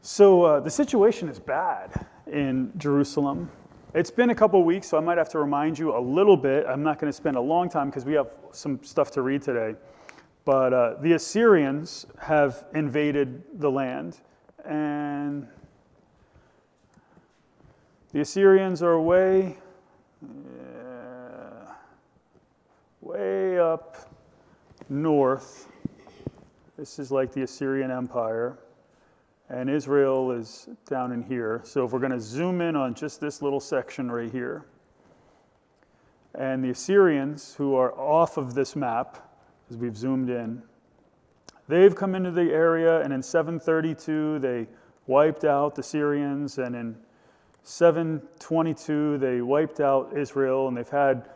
So the situation is bad in Jerusalem. It's been a couple weeks, so I might have to remind you a little bit. I'm not going to spend a long time because we have some stuff to read today. But the Assyrians have invaded the land, and the Assyrians are way up north. This is like the Assyrian Empire. And Israel is down in here. So if we're going to zoom in on just this little section right here. And the Assyrians, who are off of this map, as we've zoomed in, they've come into the area, and in 732 they wiped out the Syrians, and in 722 they wiped out Israel, and they've had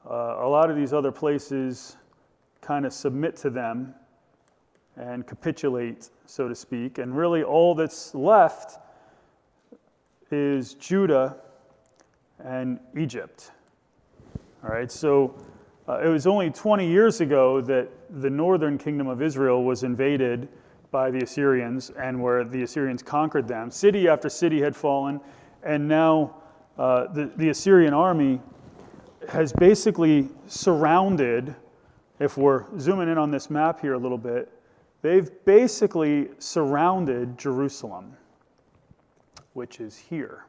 a lot of these other places kind of submit to them and capitulate, so to speak. And really all that's left is Judah and Egypt. All right, so it was only 20 years ago that the northern kingdom of Israel was invaded by the Assyrians, and where the Assyrians conquered them. City after city had fallen, and now the Assyrian army has basically surrounded, if we're zooming in on this map here a little bit, they've basically surrounded Jerusalem, which is here.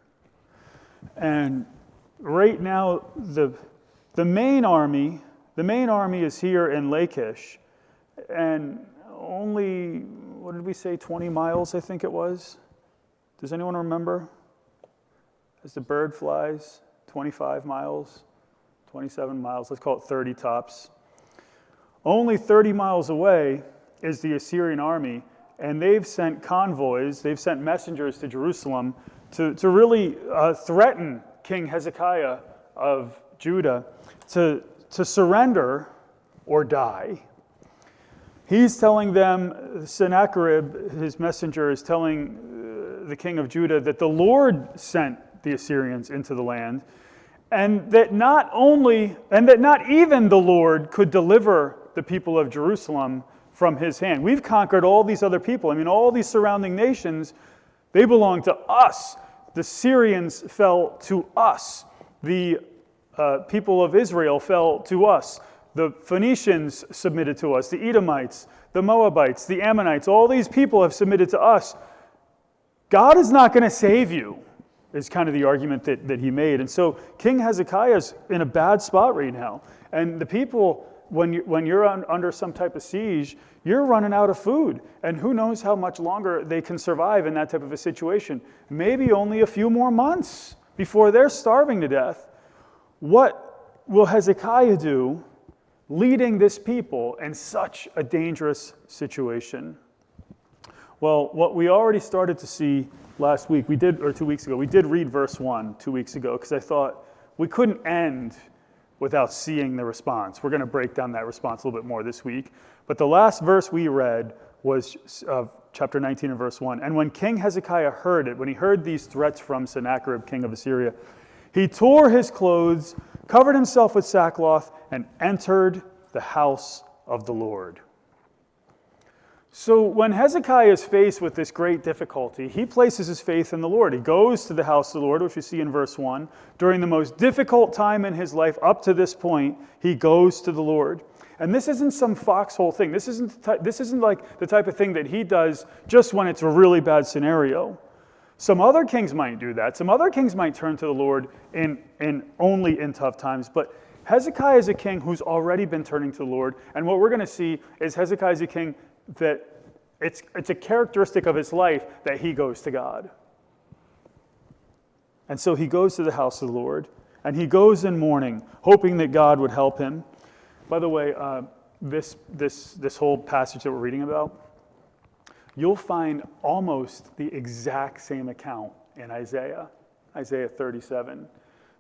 And right now, the main army is here in Lachish, and only, what did we say, 20 miles, I think it was? Does anyone remember? As the bird flies, 25 miles, 27 miles, let's call it 30 tops. Only 30 miles away is the Assyrian army, and they've sent convoys, they've sent messengers to Jerusalem to really threaten King Hezekiah of Judah to surrender or die. He's telling them, Sennacherib, his messenger, is telling the king of Judah that the Lord sent the Assyrians into the land, and that not even the Lord could deliver the people of Jerusalem from his hand. We've conquered all these other people. I mean, all these surrounding nations, they belong to us. The Syrians fell to us. The people of Israel fell to us. The Phoenicians submitted to us. The Edomites, the Moabites, the Ammonites, all these people have submitted to us. God is not going to save you, is kind of the argument that he made. And so King Hezekiah is in a bad spot right now. And the people, when you're under some type of siege, you're running out of food. And who knows how much longer they can survive in that type of a situation. Maybe only a few more months before they're starving to death. What will Hezekiah do leading this people in such a dangerous situation? Well, what we already started to see last week, 2 weeks ago, we did read verse 1 2 weeks ago, because I thought we couldn't end without seeing the response. We're going to break down that response a little bit more this week. But the last verse we read was chapter 19 and verse 1. And when King Hezekiah heard it, when he heard these threats from Sennacherib, king of Assyria, he tore his clothes, covered himself with sackcloth, and entered the house of the Lord. So when Hezekiah is faced with this great difficulty, he places his faith in the Lord. He goes to the house of the Lord, which we see in verse 1. During the most difficult time in his life up to this point, he goes to the Lord. And this isn't some foxhole thing. This isn't like the type of thing that he does just when it's a really bad scenario. Some other kings might do that. Some other kings might turn to the Lord only in tough times. But Hezekiah is a king who's already been turning to the Lord. And what we're going to see is Hezekiah is a king that it's a characteristic of his life that he goes to God. And so he goes to the house of the Lord, and he goes in mourning, hoping that God would help him. By the way, this whole passage that we're reading about, you'll find almost the exact same account in Isaiah 37.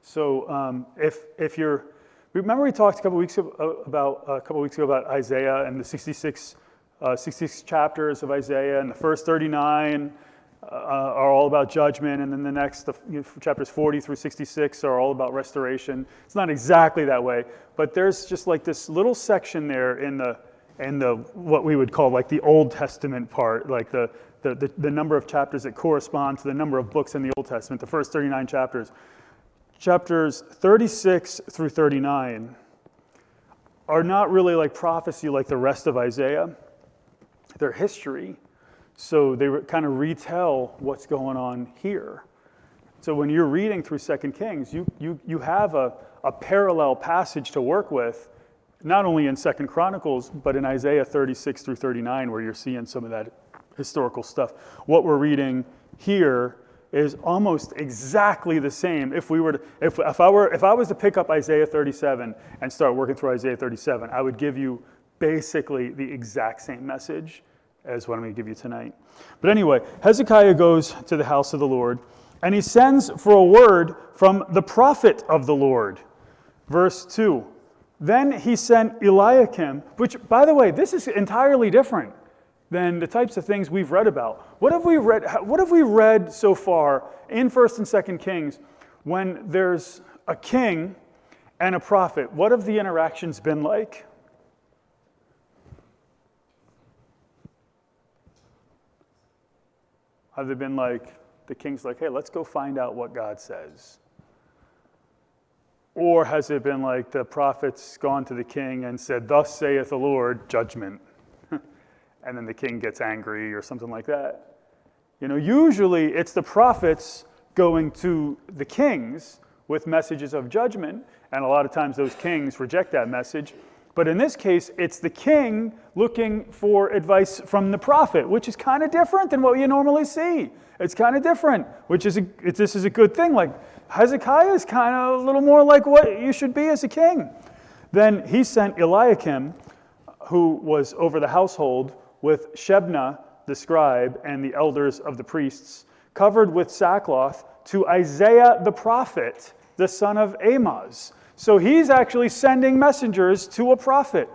So if you're, remember we talked a couple weeks ago about Isaiah and the 66 chapters of Isaiah, and the first 39 are all about judgment, and then the next, chapters 40 through 66 are all about restoration. It's not exactly that way, but there's just like this little section there in and what we would call like the Old Testament part, like the number of chapters that correspond to the number of books in the Old Testament, the first 39 chapters. Chapters 36 through 39 are not really like prophecy like the rest of Isaiah. They're history. So they kind of retell what's going on here. So when you're reading through 2 Kings, you have a parallel passage to work with, not only in 2 Chronicles, but in Isaiah 36 through 39, where you're seeing some of that historical stuff. What we're reading here is almost exactly the same. If I was to pick up Isaiah 37 and start working through Isaiah 37, I would give you basically the exact same message as what I'm going to give you tonight. But anyway, Hezekiah goes to the house of the Lord, and he sends for a word from the prophet of the Lord. Verse 2. Then he sent Eliakim, which, by the way, this is entirely different than the types of things we've read about. What have we read so far in 1st and 2nd Kings when there's a king and a prophet? What have the interactions been like? Have they been like, the king's like, hey, let's go find out what God says? Or has it been like the prophet's gone to the king and said, thus saith the Lord, judgment? And then the king gets angry or something like that. Usually it's the prophets going to the kings with messages of judgment, and a lot of times those kings reject that message. But in this case, it's the king looking for advice from the prophet, which is kind of different than what you normally see. It's kind of different, this is a good thing. Like Hezekiah is kind of a little more like what you should be as a king. Then he sent Eliakim, who was over the household, with Shebna the scribe and the elders of the priests, covered with sackcloth, to Isaiah the prophet, the son of Amoz. So he's actually sending messengers to a prophet.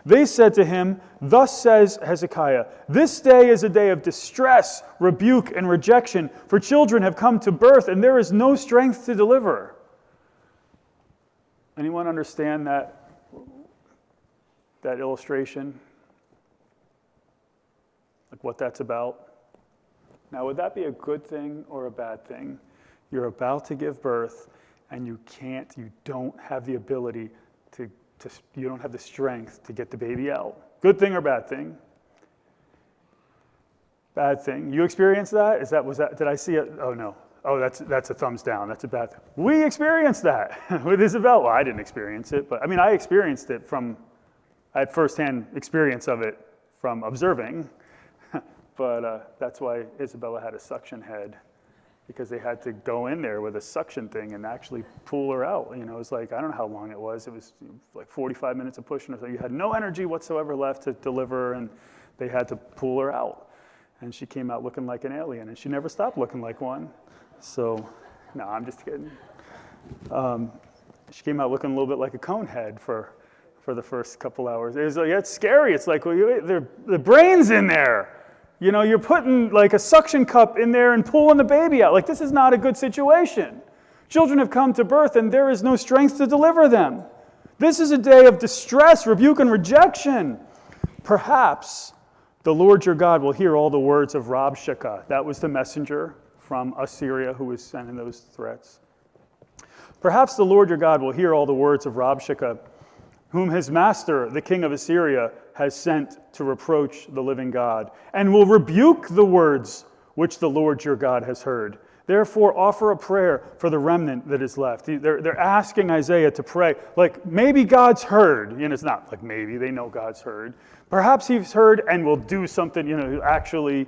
They said to him, thus says Hezekiah, this day is a day of distress, rebuke, and rejection, for children have come to birth, and there is no strength to deliver. Anyone understand that illustration? Like what that's about? Now, would that be a good thing or a bad thing? You're about to give birth, and you don't have the ability you don't have the strength to get the baby out. Good thing or bad thing? Bad thing. You experienced that? Did I see it? Oh, no. Oh, that's a thumbs down. That's a bad thing. We experienced that with Isabel. Well, I didn't experience it, but I experienced it I had firsthand experience of it from observing, but that's why Isabella had a suction head, because they had to go in there with a suction thing and actually pull her out. It was like, I don't know how long it was. It was like 45 minutes of pushing her. So you had no energy whatsoever left to deliver, and they had to pull her out. And she came out looking like an alien, and she never stopped looking like one. So, no, I'm just kidding. She came out looking a little bit like a cone head for the first couple hours. It's scary. It's like, well, the brain's in there. You're putting like a suction cup in there and pulling the baby out. Like, this is not a good situation. Children have come to birth, and there is no strength to deliver them. This is a day of distress, rebuke, and rejection. Perhaps the Lord your God will hear all the words of Rabshakeh. That was the messenger from Assyria who was sending those threats. Perhaps the Lord your God will hear all the words of Rabshakeh, whom his master, the king of Assyria, has sent to reproach the living God, and will rebuke the words which the Lord your God has heard. Therefore, offer a prayer for the remnant that is left. They're asking Isaiah to pray, like maybe God's heard. It's not like maybe, they know God's heard. Perhaps he's heard and will do something, to actually,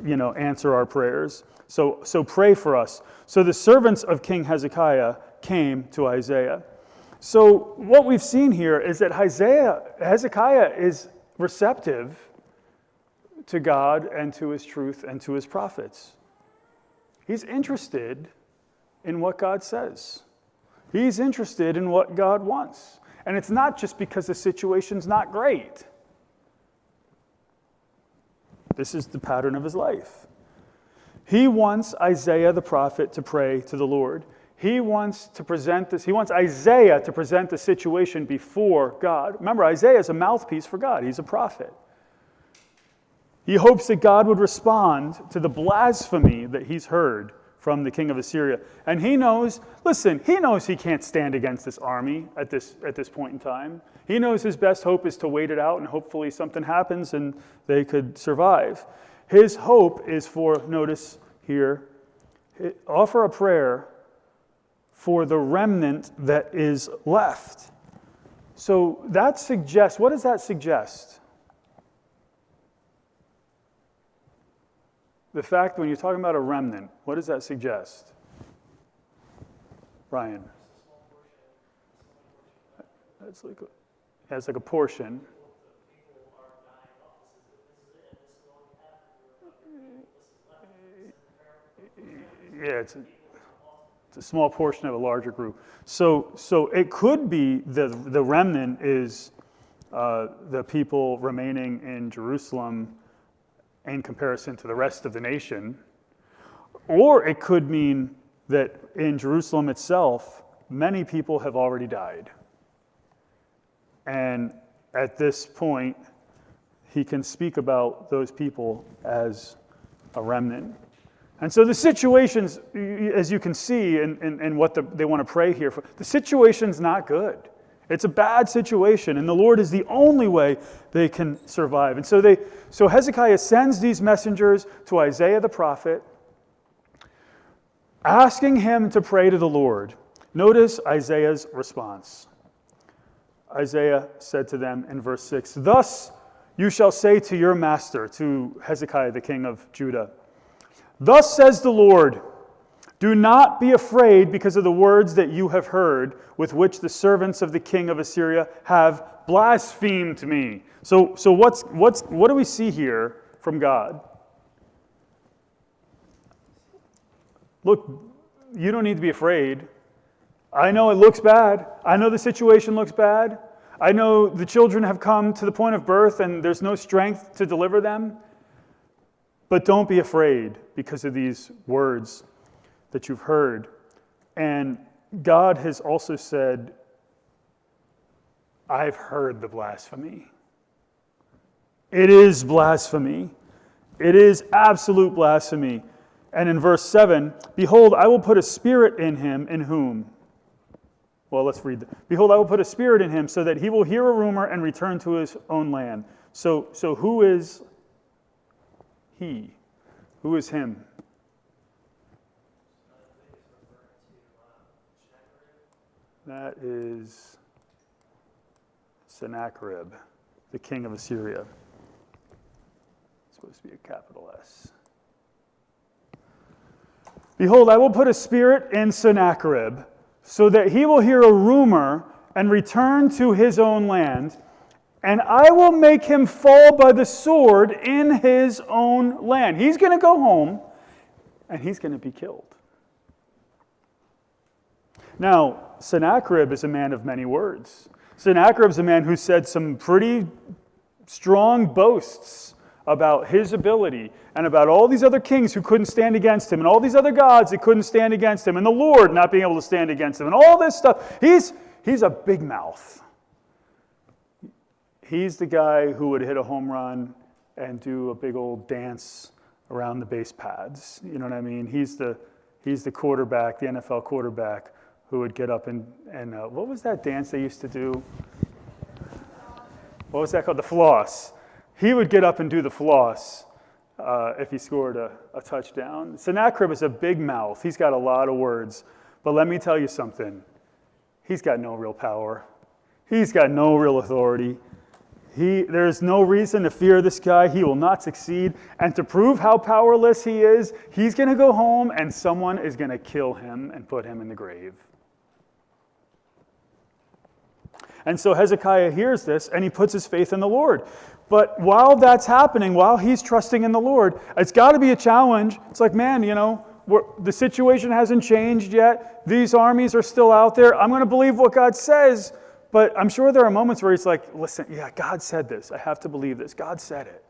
answer our prayers. So pray for us. So the servants of King Hezekiah came to Isaiah. So what we've seen here is that Hezekiah is receptive to God and to his truth and to his prophets. He's interested in what God says. He's interested in what God wants. And it's not just because the situation's not great. This is the pattern of his life. He wants Isaiah the prophet to pray to the Lord. He wants to present this, he wants Isaiah to present the situation before God. Remember, Isaiah is a mouthpiece for God. He's a prophet. He hopes that God would respond to the blasphemy that he's heard from the king of Assyria. And he knows, listen, he knows he can't stand against this army at this point in time. He knows his best hope is to wait it out and hopefully something happens and they could survive. His hope is for, notice here, offer a prayer for the remnant that is left. So that suggests, what does that suggest? The fact when you're talking about a remnant, what does that suggest? Brian? That's like a portion. Yeah, it's a small portion of a larger group. So it could be the remnant is the people remaining in Jerusalem in comparison to the rest of the nation. Or it could mean that in Jerusalem itself, many people have already died. And at this point, he can speak about those people as a remnant. And so the situations, as you can see in what they want to pray here for, the situation's not good. It's a bad situation, and the Lord is the only way they can survive. And so Hezekiah sends these messengers to Isaiah the prophet, asking him to pray to the Lord. Notice Isaiah's response. Isaiah said to them in verse 6, "Thus you shall say to your master," to Hezekiah the king of Judah, "Thus says the Lord, do not be afraid because of the words that you have heard, with which the servants of the king of Assyria have blasphemed me." So what do we see here from God? Look, you don't need to be afraid. I know it looks bad. I know the situation looks bad. I know the children have come to the point of birth and there's no strength to deliver them. But don't be afraid because of these words that you've heard. And God has also said, I've heard the blasphemy. It is blasphemy. It is absolute blasphemy. And in verse 7, "Behold, I will put a spirit in him," in whom? Well, let's read that. "Behold, I will put a spirit in him so that he will hear a rumor and return to his own land." So who is he? Who is him? That is Sennacherib, the king of Assyria. It's supposed to be a capital S. "Behold, I will put a spirit in Sennacherib, so that he will hear a rumor and return to his own land, and I will make him fall by the sword in his own land." He's going to go home, and he's going to be killed. Now, Sennacherib is a man of many words. Sennacherib is a man who said some pretty strong boasts about his ability and about all these other kings who couldn't stand against him and all these other gods that couldn't stand against him and the Lord not being able to stand against him and all this stuff. He's a big mouth. He's the guy who would hit a home run and do a big old dance around the base pads. You know what I mean? He's the quarterback, the NFL quarterback, who would get up and what was that dance they used to do? What was that called? The floss. He would get up and do the floss if he scored a touchdown. Sennacherib is a big mouth. He's got a lot of words. But let me tell you something. He's got no real power. He's got no real authority. There's no reason to fear this guy. He will not succeed. And to prove how powerless he is, he's going to go home and someone is going to kill him and put him in the grave. And so Hezekiah hears this and he puts his faith in the Lord. But while that's happening, while he's trusting in the Lord, it's got to be a challenge. It's like, man, the situation hasn't changed yet. These armies are still out there. I'm going to believe what God says. But I'm sure there are moments where he's like, listen, yeah, God said this. I have to believe this. God said it.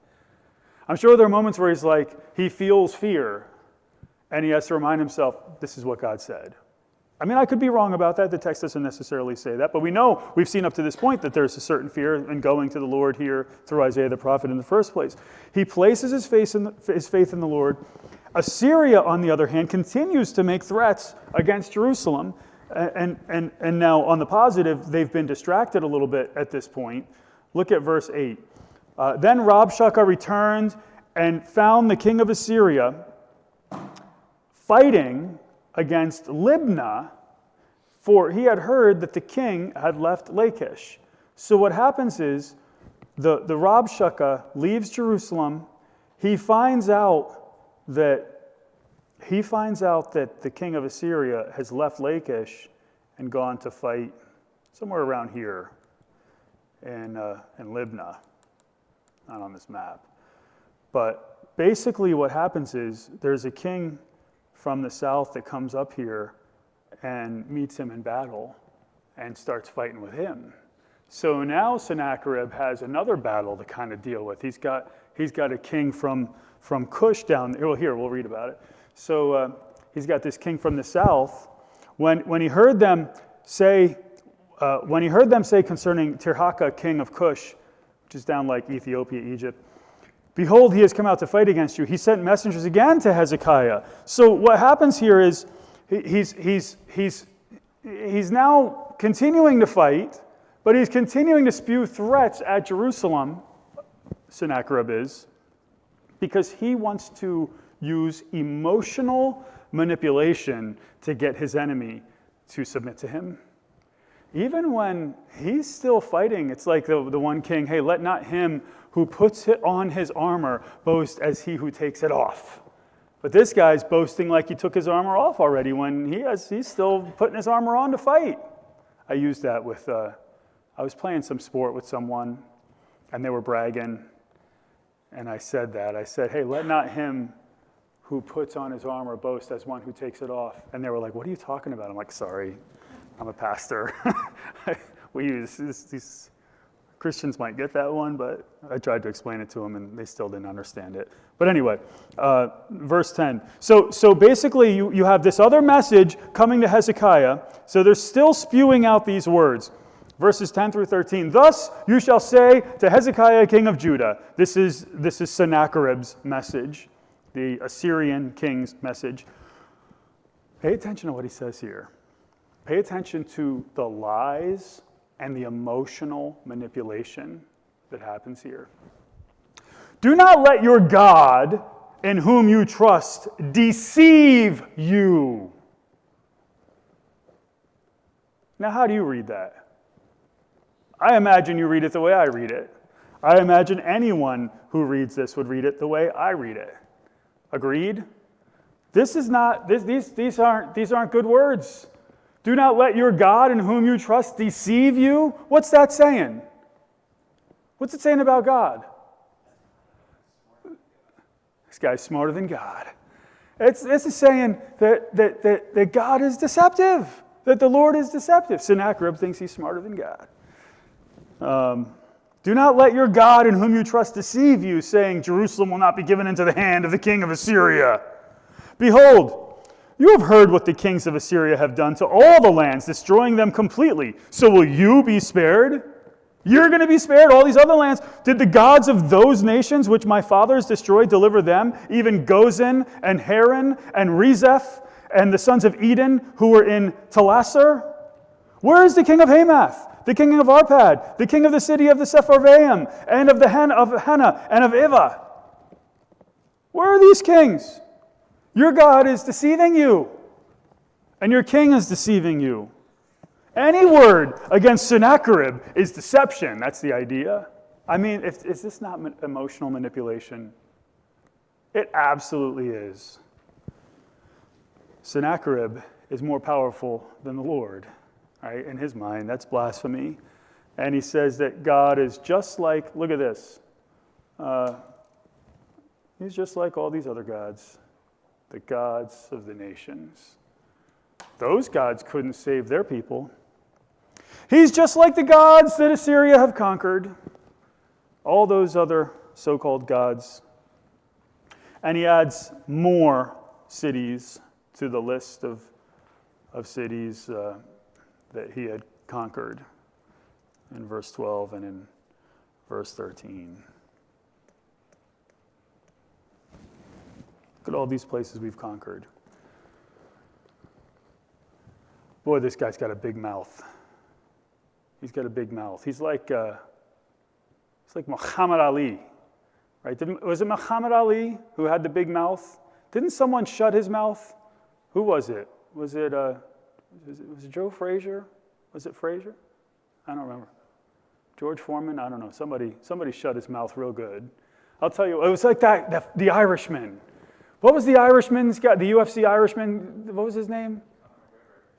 I'm sure there are moments where he's like, he feels fear. And he has to remind himself, this is what God said. I mean, I could be wrong about that. The text doesn't necessarily say that, but we know, we've seen up to this point that there's a certain fear in going to the Lord here through Isaiah the prophet in the first place. He places his faith in the Lord. Assyria, on the other hand, continues to make threats against Jerusalem. And now, on the positive, they've been distracted a little bit at this point. Look at verse 8. Then Rabshakeh returned and found the king of Assyria fighting against Libnah, for he had heard that the king had left Lachish. So what happens is, the Rabshakeh leaves Jerusalem. He finds out that the king of Assyria has left Lachish and gone to fight somewhere around here in Libnah, not on this map. But basically what happens is there's a king from the south that comes up here and meets him in battle and starts fighting with him. So now Sennacherib has another battle to kind of deal with. He's got a king from Cush down there. Well, here, we'll read about it. So he's got this king from the south. When he heard them say concerning Tirhakah, king of Cush, which is down like Ethiopia, Egypt, behold, he has come out to fight against you. He sent messengers again to Hezekiah. So what happens here is he's now continuing to fight, but he's continuing to spew threats at Jerusalem, Sennacherib is, because he wants to use emotional manipulation to get his enemy to submit to him. Even when he's still fighting, it's like the one king, hey, let not him who puts it on his armor boast as he who takes it off. But this guy's boasting like he took his armor off already when he's still putting his armor on to fight. I used that with, I was playing some sport with someone and they were bragging. And I said that. I said, hey, let not him who puts on his armor boast as one who takes it off. And they were like, what are you talking about? I'm like, sorry, I'm a pastor. We use these Christians might get that one, but I tried to explain it to them and they still didn't understand it. But anyway, verse 10. So basically you have this other message coming to Hezekiah. So they're still spewing out these words. Verses 10 through 13. Thus you shall say to Hezekiah, king of Judah. This is Sennacherib's message, the Assyrian king's message. Pay attention to what he says here. Pay attention to the lies and the emotional manipulation that happens here. Do not let your God, in whom you trust, deceive you. Now, how do you read that? I imagine you read it the way I read it. I imagine anyone who reads this would read it the way I read it. Agreed? These aren't good words. Do not let your God in whom you trust deceive you. What's that saying? What's it saying about God? This guy's smarter than God. This is saying that God is deceptive, that the Lord is deceptive. Sennacherib thinks he's smarter than God. Do not let your God in whom you trust deceive you, saying, Jerusalem will not be given into the hand of the king of Assyria. Behold, you have heard what the kings of Assyria have done to all the lands, destroying them completely. So will you be spared? You're going to be spared all these other lands. Did the gods of those nations which my fathers destroyed deliver them, even Gozan and Haran and Rezeph and the sons of Eden who were in Telassar? Where is the king of Hamath, the king of Arpad, the king of the city of the Sepharvaim, and of the Hena and of Ivah? Where are these kings? Your God is deceiving you, and your king is deceiving you. Any word against Sennacherib is deception. That's the idea. I mean, is this not emotional manipulation? It absolutely is. Sennacherib is more powerful than the Lord. Right? In his mind, that's blasphemy. And he says that God is just like, look at this. He's just like all these other gods, the gods of the nations. Those gods couldn't save their people. He's just like the gods that Assyria have conquered, all those other so-called gods. And he adds more cities to the list of of cities that he had conquered in verse 12 and in verse 13. Look at all these places we've conquered. Boy, this guy's got a big mouth. He's got a big mouth. He's like Muhammad Ali, right? Was it Muhammad Ali who had the big mouth? Didn't someone shut his mouth? Who was it? Was it Joe Frazier? Was it Frazier? I don't remember. George Foreman? I don't know. Somebody shut his mouth real good. I'll tell you, it was like that the Irishman. What was the Irishman's guy? The UFC Irishman? What was his name?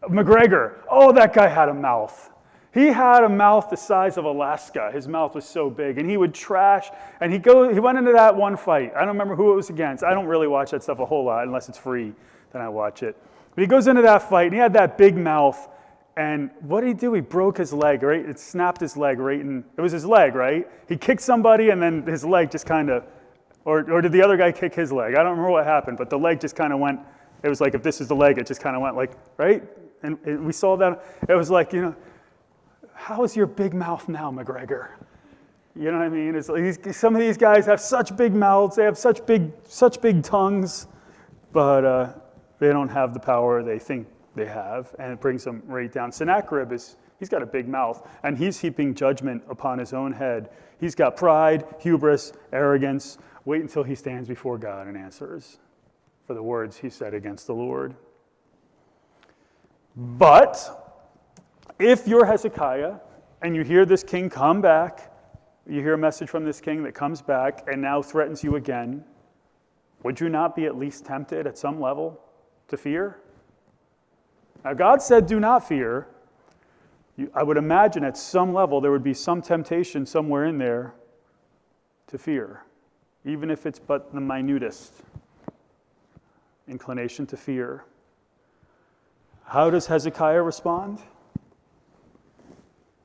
McGregor. Oh, that guy had a mouth. He had a mouth the size of Alaska. His mouth was so big, and he would trash. And he went into that one fight. I don't remember who it was against. I don't really watch that stuff a whole lot unless it's free. Then I watch it. But he goes into that fight, and he had that big mouth. And what did he do? He broke his leg, right? It snapped his leg right in. It was his leg, right? He kicked somebody, and then his leg just kind of, or did the other guy kick his leg? I don't remember what happened, but the leg just kind of went. It was like, if this is the leg, it just kind of went like, right? And we saw that. It was like, how is your big mouth now, McGregor? You know what I mean? It's like some of these guys have such big mouths, they have such big tongues, but they don't have the power they think they have, and it brings them right down. Sennacherib he's got a big mouth, and he's heaping judgment upon his own head. He's got pride, hubris, arrogance. Wait until he stands before God and answers for the words he said against the Lord. But if you're Hezekiah and you hear this king come back, you hear a message from this king that comes back and now threatens you again, would you not be at least tempted at some level to fear? Now, God said, do not fear. I would imagine at some level there would be some temptation somewhere in there to fear, even if it's but the minutest inclination to fear. How does Hezekiah respond?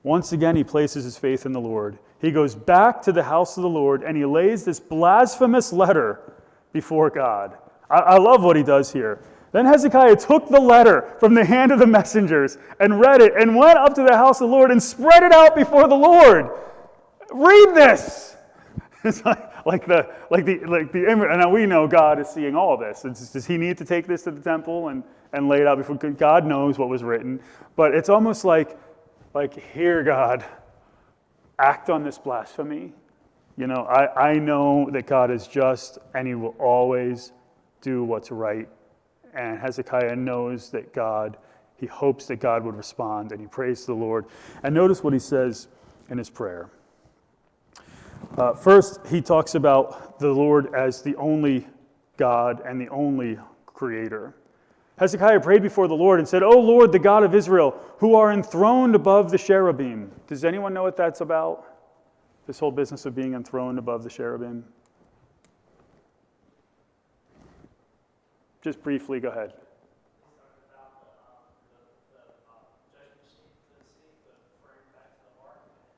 Once again, he places his faith in the Lord. He goes back to the house of the Lord, and he lays this blasphemous letter before God. I love what he does here. Then Hezekiah took the letter from the hand of the messengers and read it and went up to the house of the Lord and spread it out before the Lord. Read this. It's like the image. And now we know God is seeing all this. Does he need to take this to the temple and lay it out before God knows what was written? But it's almost like here, God, act on this blasphemy. I know that God is just and he will always do what's right. And Hezekiah knows that he hopes that God would respond, and he prays to the Lord. And notice what he says in his prayer. First, he talks about the Lord as the only God and the only creator. Hezekiah prayed before the Lord and said, O Lord, the God of Israel, who are enthroned above the cherubim. Does anyone know what that's about? This whole business of being enthroned above the cherubim? Just briefly, go ahead.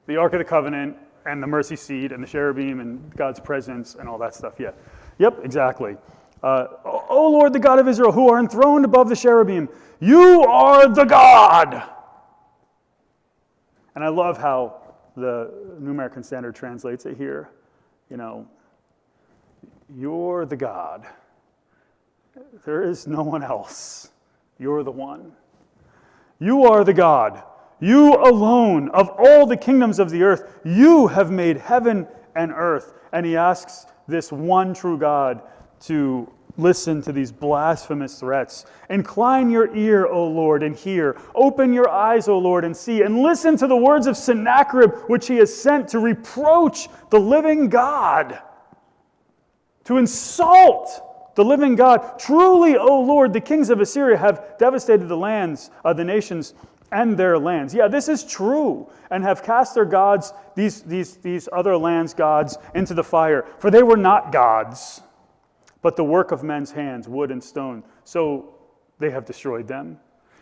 The Ark of the Covenant and the mercy seat and the cherubim and God's presence and all that stuff, yeah. Yep, exactly. O Lord, the God of Israel, who are enthroned above the cherubim, you are the God. And I love how the New American Standard translates it here. You're the God. There is no one else. You're the one. You are the God. You alone, of all the kingdoms of the earth, you have made heaven and earth. And he asks this one true God to listen to these blasphemous threats. Incline your ear, O Lord, and hear. Open your eyes, O Lord, and see. And listen to the words of Sennacherib, which he has sent to reproach the living God, to insult the living God. Truly, O Lord, the kings of Assyria have devastated the lands of the nations and their lands. Yeah, this is true. And have cast their gods, these other lands' gods, into the fire. For they were not gods, but the work of men's hands, wood and stone. So they have destroyed them.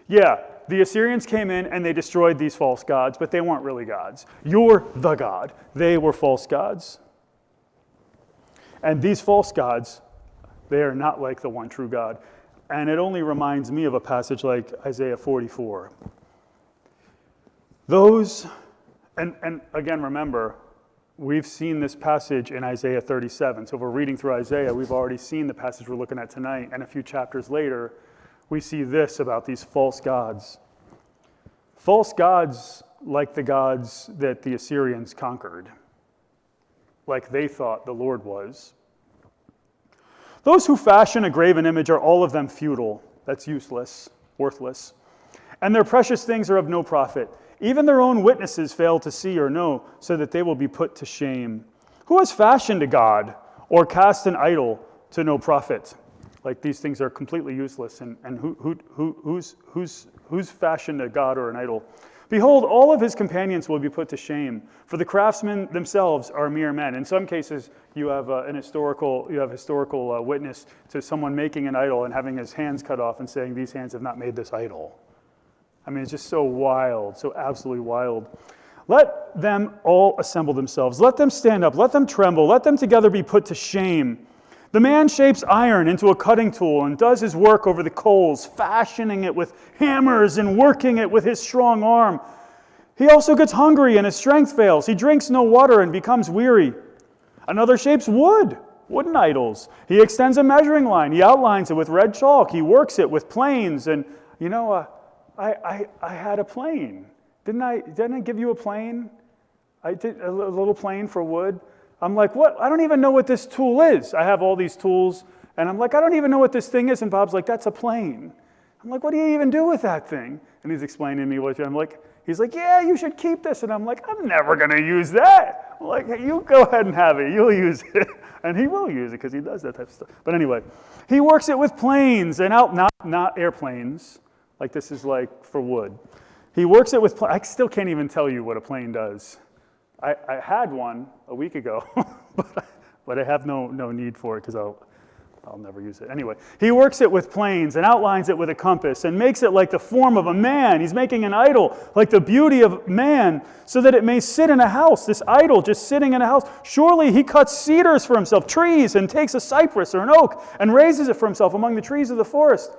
Yeah, the Assyrians came in and they destroyed these false gods, but they weren't really gods. You're the God. They were false gods. And these false gods, they are not like the one true God. And it only reminds me of a passage like Isaiah 44. Those, and again, remember, we've seen this passage in Isaiah 37. So if we're reading through Isaiah, we've already seen the passage we're looking at tonight. And a few chapters later, we see this about these false gods. False gods like the gods that the Assyrians conquered, like they thought the Lord was. Those who fashion a graven image are all of them futile. That's useless, worthless. And their precious things are of no profit. Even their own witnesses fail to see or know, so that they will be put to shame. Who has fashioned a god or cast an idol to no profit? Like these things are completely useless. And who's fashioned a god or an idol? Behold, all of his companions will be put to shame, for the craftsmen themselves are mere men. In some cases, you have historical witness to someone making an idol and having his hands cut off and saying, "These hands have not made this idol." I mean, it's just so wild, so absolutely wild. Let them all assemble themselves. Let them stand up. Let them tremble. Let them together be put to shame. The man shapes iron into a cutting tool and does his work over the coals, fashioning it with hammers and working it with his strong arm. He also gets hungry and his strength fails. He drinks no water and becomes weary. Another shapes wooden idols. He extends a measuring line. He outlines it with red chalk. He works it with planes. And, I had a plane. Didn't I give you a plane? I did a little plane for wood. I'm like, what? I don't even know what this tool is. I have all these tools, and I'm like, I don't even know what this thing is. And Bob's like, that's a plane. I'm like, what do you even do with that thing? And he's explaining to me what I'm like. He's like, yeah, you should keep this. And I'm like, I'm never going to use that. I'm like, hey, you go ahead and have it. You'll use it. And he will use it because he does that type of stuff. But anyway, he works it with planes and not airplanes. Like this is like for wood. He works it with, I still can't even tell you what a plane does. I had one a week ago, but I have no need for it because I'll never use it. Anyway, he works it with planes and outlines it with a compass and makes it like the form of a man. He's making an idol like the beauty of man so that it may sit in a house, this idol just sitting in a house. Surely he cuts cedars for himself, trees, and takes a cypress or an oak and raises it for himself among the trees of the forest.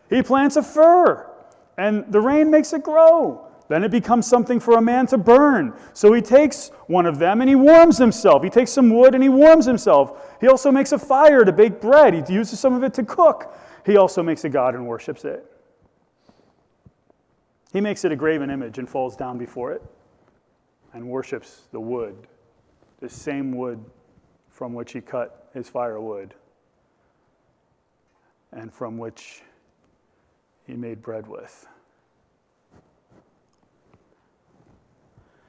He plants a fir and the rain makes it grow. Then it becomes something for a man to burn. So he takes one of them and he warms himself. He takes some wood and he warms himself. He also makes a fire to bake bread. He uses some of it to cook. He also makes a god and worships it. He makes it a graven image and falls down before it and worships the wood, the same wood from which he cut his firewood and from which he made bread with.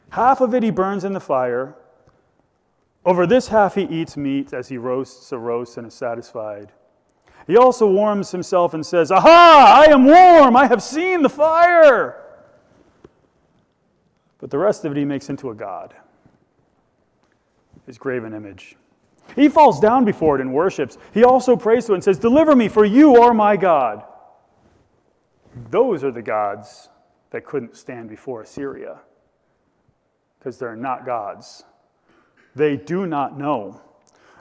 Half of it he burns in the fire. Over this half he eats meat as he roasts a roast and is satisfied. He also warms himself and says, "Aha, I am warm, I have seen the fire." But the rest of it he makes into a god, his graven image. He falls down before it and worships. He also prays to it and says, "Deliver me, for you are my God." Those are the gods that couldn't stand before Assyria, because they're not gods. They do not know,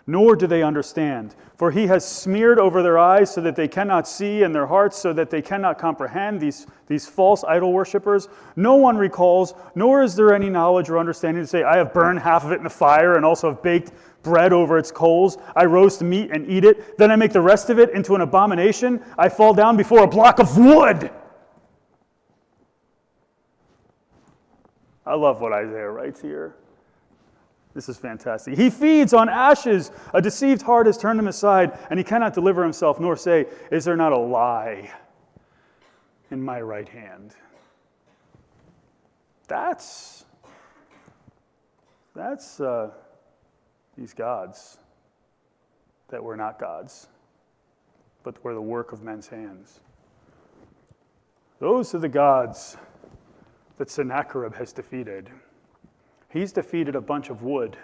nor do they understand. For he has smeared over their eyes so that they cannot see, and their hearts so that they cannot comprehend, these false idol worshippers. No one recalls, nor is there any knowledge or understanding to say, "I have burned half of it in the fire and also have baked bread over its coals. I roast meat and eat it. Then I make the rest of it into an abomination. I fall down before a block of wood." I love what Isaiah writes here. This is fantastic. He feeds on ashes. A deceived heart has turned him aside, and he cannot deliver himself, nor say, "Is there not a lie in my right hand?" That's these gods that were not gods, but were the work of men's hands. Those are the gods that Sennacherib has defeated. He's defeated a bunch of wood,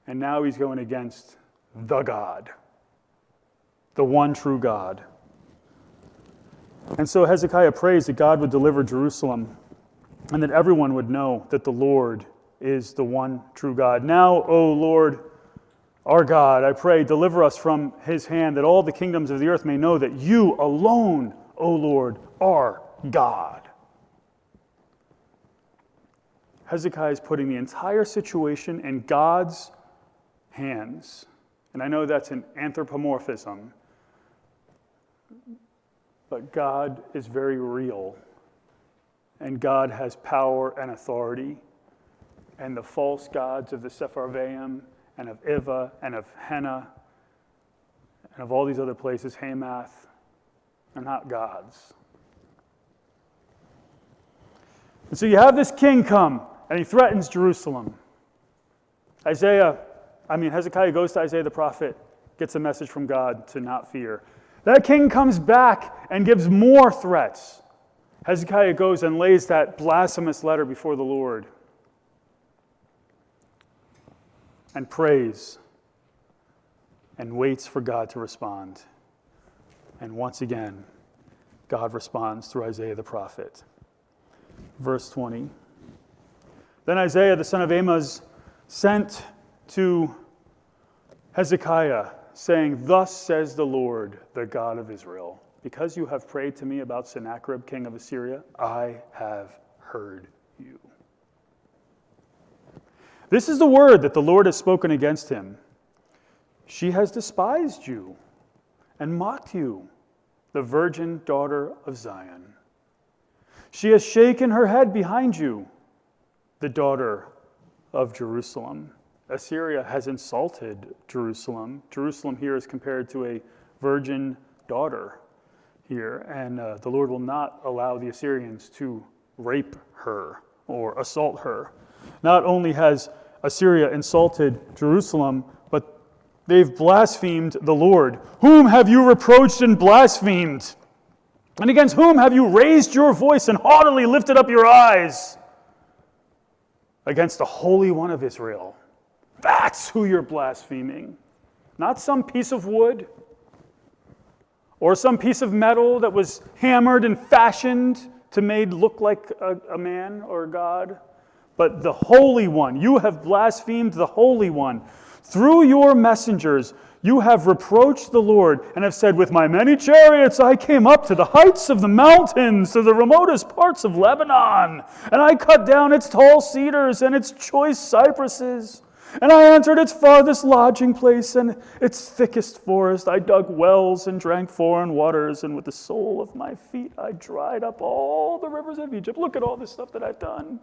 and now he's going against the God, the one true God. And so Hezekiah prays that God would deliver Jerusalem and that everyone would know that the Lord is the one true God. Now, O Lord, Our God, I pray, deliver us from his hand, that all the kingdoms of the earth may know that you alone, O Lord, are God. Hezekiah is putting the entire situation in God's hands. And I know that's an anthropomorphism, but God is very real. And God has power and authority. And the false gods of the Sepharvaim and of Iva and of Henna and of all these other places, Hamath, are not gods. And so you have this king come, and he threatens Jerusalem. Hezekiah goes to Isaiah the prophet, gets a message from God to not fear. That king comes back and gives more threats. Hezekiah goes and lays that blasphemous letter before the Lord and prays and waits for God to respond. And once again, God responds through Isaiah the prophet. Verse 20. Then Isaiah the son of Amoz sent to Hezekiah, saying, "Thus says the Lord, the God of Israel, because you have prayed to me about Sennacherib, king of Assyria, I have heard you. This is the word that the Lord has spoken against him. She has despised you and mocked you, the virgin daughter of Zion. She has shaken her head behind you, the daughter of Jerusalem." Assyria has insulted Jerusalem. Jerusalem here is compared to a virgin daughter here, and the Lord will not allow the Assyrians to rape her or assault her. Not only has Assyria insulted Jerusalem, but they've blasphemed the Lord. Whom have you reproached and blasphemed? And against whom have you raised your voice and haughtily lifted up your eyes? Against the Holy One of Israel. That's who you're blaspheming. Not some piece of wood or some piece of metal that was hammered and fashioned to made look like a man or a god, but the Holy One. You have blasphemed the Holy One. Through your messengers, you have reproached the Lord and have said, "With my many chariots I came up to the heights of the mountains, to the remotest parts of Lebanon, and I cut down its tall cedars and its choice cypresses. And I entered its farthest lodging place and its thickest forest. I dug wells and drank foreign waters, and with the sole of my feet I dried up all the rivers of Egypt." Look at all this stuff that I've done.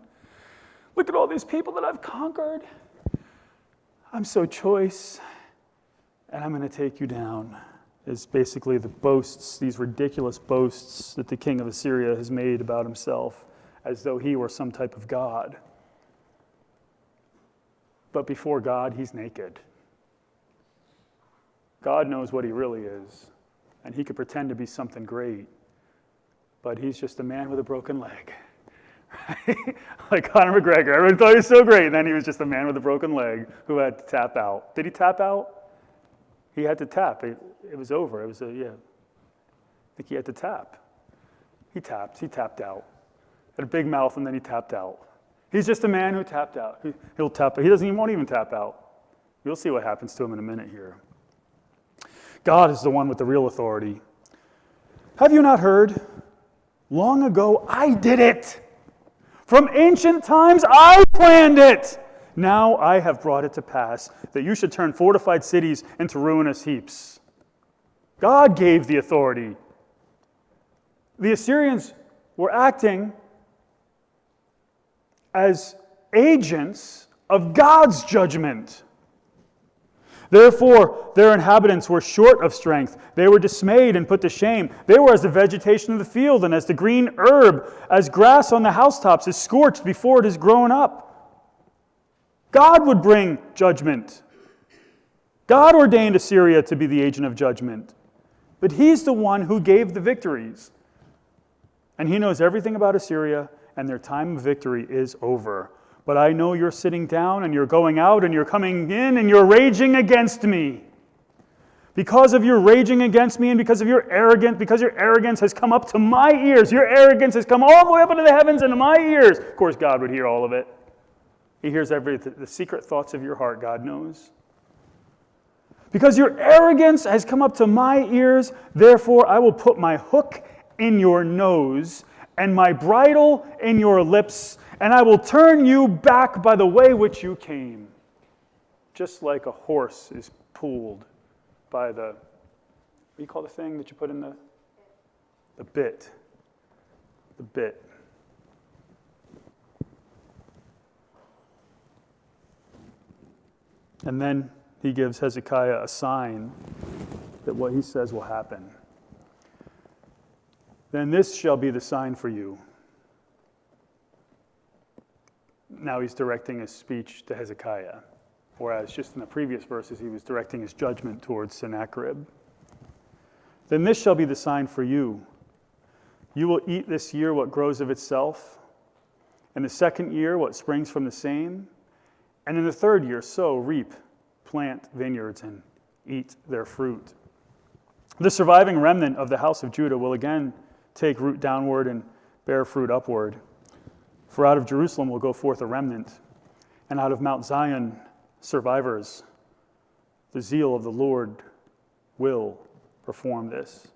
Look at all these people that I've conquered. I'm so choice, and I'm going to take you down. Is basically the boasts, these ridiculous boasts that the king of Assyria has made about himself, as though he were some type of god. But before God, he's naked. God knows what he really is, and he could pretend to be something great, but he's just a man with a broken leg. Like Conor McGregor. Everyone thought he was so great, and then he was just a man with a broken leg who had to tap out. Did he tap out? He had to tap. It was over. I think he had to tap. He tapped out. Had a big mouth, and then he tapped out. He's just a man who tapped out. He'll tap. He won't even tap out. You'll see what happens to him in a minute here. God is the one with the real authority. Have you not heard? Long ago, I did it. From ancient times, I planned it. Now I have brought it to pass that you should turn fortified cities into ruinous heaps. God gave the authority. The Assyrians were acting as agents of God's judgment. Therefore, their inhabitants were short of strength. They were dismayed and put to shame. They were as the vegetation of the field, and as the green herb, as grass on the housetops is scorched before it is grown up. God would bring judgment. God ordained Assyria to be the agent of judgment. But he's the one who gave the victories. And he knows everything about Assyria, and their time of victory is over. But I know you're sitting down, and you're going out, and you're coming in, and you're raging against me. Because of your raging against me, and because your arrogance has come up to my ears. Your arrogance has come all the way up into the heavens and to my ears. Of course, God would hear all of it. He hears the secret thoughts of your heart, God knows. Because your arrogance has come up to my ears, therefore I will put my hook in your nose and my bridle in your lips, and I will turn you back by the way which you came. Just like a horse is pulled by what do you call the thing that you put in the bit? The bit. And then he gives Hezekiah a sign that what he says will happen. Then this shall be the sign for you. Now he's directing his speech to Hezekiah, whereas just in the previous verses he was directing his judgment towards Sennacherib. Then this shall be the sign for you. You will eat this year what grows of itself, and the second year what springs from the same, and in the third year sow, reap, plant vineyards, and eat their fruit. The surviving remnant of the house of Judah will again take root downward and bear fruit upward. For out of Jerusalem will go forth a remnant, and out of Mount Zion survivors. The zeal of the Lord will perform this.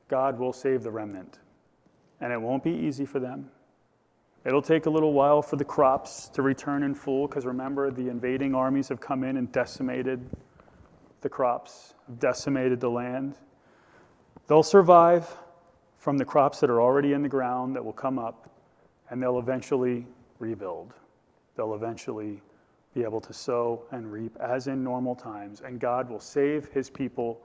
God will save the remnant, and it won't be easy for them. It'll take a little while for the crops to return in full, because remember, the invading armies have come in and decimated the crops, decimated the land. They'll survive from the crops that are already in the ground that will come up, and they'll eventually rebuild. They'll eventually be able to sow and reap as in normal times, and God will save his people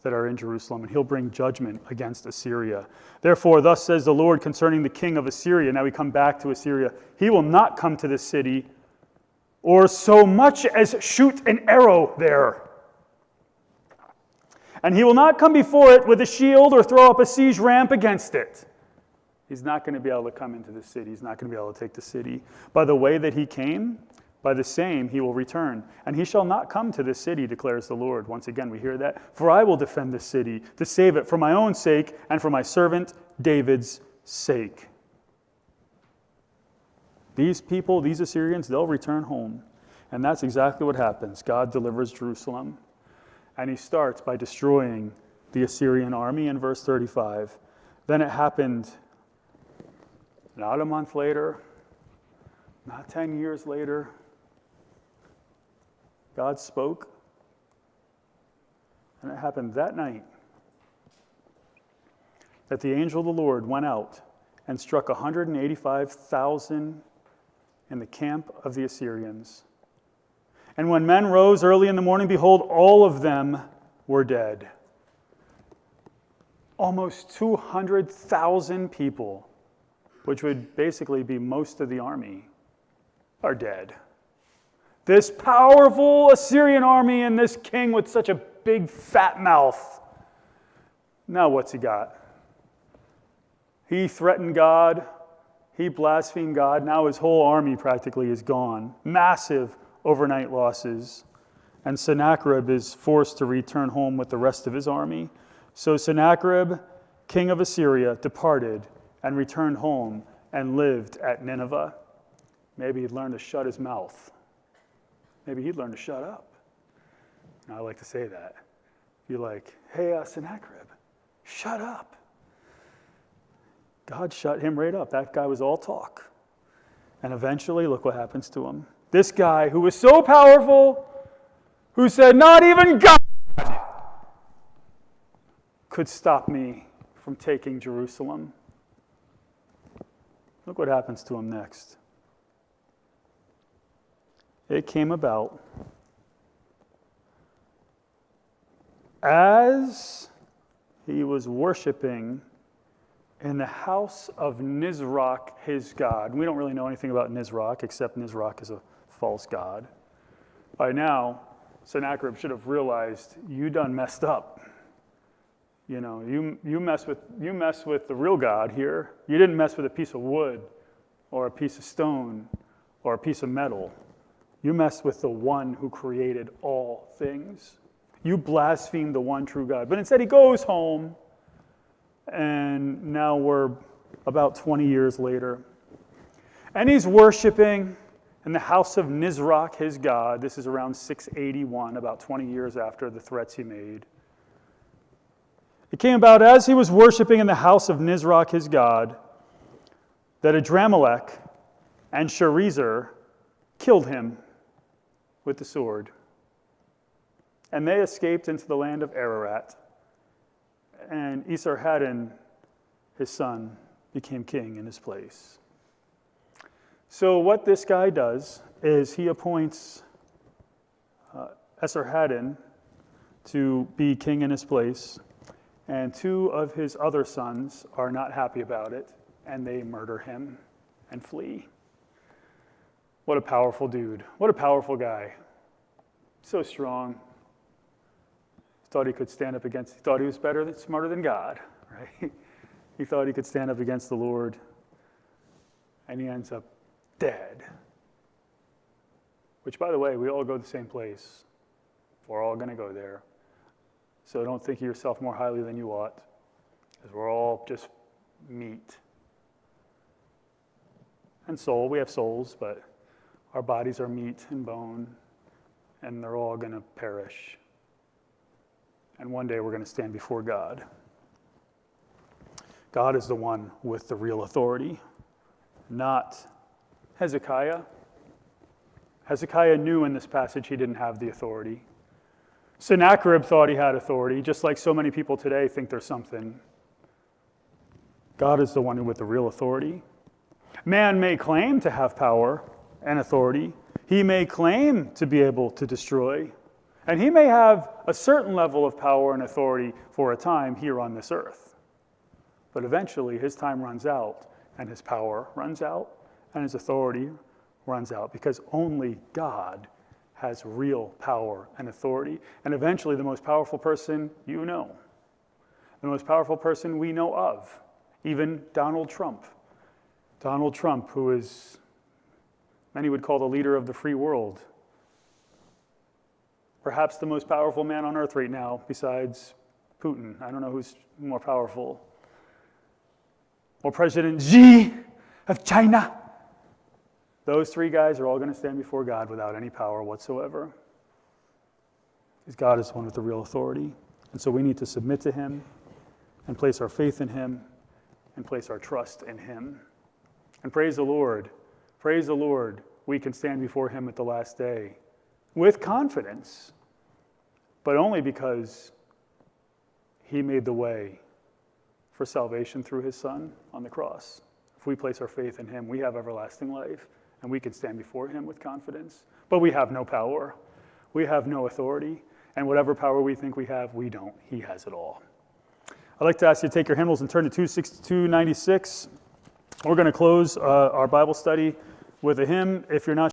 that are in Jerusalem, and he'll bring judgment against Assyria. Therefore, thus says the Lord concerning the king of Assyria. Now we come back to Assyria. He will not come to this city, or so much as shoot an arrow there. And he will not come before it with a shield or throw up a siege ramp against it. He's not going to be able to come into the city. He's not going to be able to take the city. By the way that he came, by the same he will return. And he shall not come to this city, declares the Lord. Once again, we hear that. For I will defend this city, to save it for my own sake and for my servant David's sake. These people, these Assyrians, they'll return home. And that's exactly what happens. God delivers Jerusalem. And he starts by destroying the Assyrian army in verse 35. Then it happened not a month later, not 10 years later. God spoke, and it happened that night that the angel of the Lord went out and struck 185,000 in the camp of the Assyrians. And when men rose early in the morning, behold, all of them were dead. Almost 200,000 people, which would basically be most of the army, are dead. This powerful Assyrian army and this king with such a big fat mouth. Now what's he got? He threatened God. He blasphemed God. Now his whole army practically is gone. Massive overnight losses. And Sennacherib is forced to return home with the rest of his army. So Sennacherib, king of Assyria, departed and returned home and lived at Nineveh. Maybe he'd learn to shut his mouth. Maybe he'd learn to shut up. And I like to say that. You're like, hey, Sennacherib, shut up. God shut him right up. That guy was all talk. And eventually, look what happens to him. This guy who was so powerful, who said, not even God could stop me from taking Jerusalem. Look what happens to him next. It came about as he was worshiping in the house of Nisroch, his god. We don't really know anything about Nisroch, except Nisroch is a false god. By now, Sennacherib should have realized, you done messed up. You know, you mess with the real God here. You didn't mess with a piece of wood or a piece of stone or a piece of metal. You messed with the one who created all things. You blasphemed the one true God. But instead he goes home, and now we're about 20 years later. And he's worshiping, in the house of Nisroch, his god. This is around 681, about 20 years after the threats he made. It came about as he was worshiping in the house of Nisroch, his god, that Adramelech and Sharezer killed him with the sword. And they escaped into the land of Ararat. And Esarhaddon, his son, became king in his place. So what this guy does is he appoints Esarhaddon to be king in his place, and two of his other sons are not happy about it, and they murder him and flee. What a powerful dude. What a powerful guy. So strong. Thought he could stand up against, he thought he was smarter than God, right? He thought he could stand up against the Lord, and he ends up dead. Which, by the way, we all go to the same place. We're all going to go there. So don't think of yourself more highly than you ought, because we're all just meat and soul. We have souls, but our bodies are meat and bone, and they're all going to perish. And one day we're going to stand before God. God is the one with the real authority, not Hezekiah. Hezekiah knew in this passage he didn't have the authority. Sennacherib thought he had authority, just like so many people today think there's something. God is the one with the real authority. Man may claim to have power and authority. He may claim to be able to destroy. And he may have a certain level of power and authority for a time here on this earth. But eventually his time runs out, and his power runs out, and his authority runs out, because only God has real power and authority. And eventually the most powerful person you know, the most powerful person we know of, even Donald Trump. Donald Trump, who is, many would call the leader of the free world. Perhaps the most powerful man on earth right now, besides Putin. I don't know who's more powerful. Or President Xi of China. Those three guys are all going to stand before God without any power whatsoever. Because God is the one with the real authority. And so we need to submit to him and place our faith in him and place our trust in him. And praise the Lord. Praise the Lord. We can stand before him at the last day with confidence, but only because he made the way for salvation through his Son on the cross. If we place our faith in him, we have everlasting life, and we can stand before him with confidence. But we have no power. We have no authority, and whatever power we think we have, we don't. He has it all. I'd like to ask you to take your hymnals and turn to 296. We're going to close our Bible study with a hymn. If you're not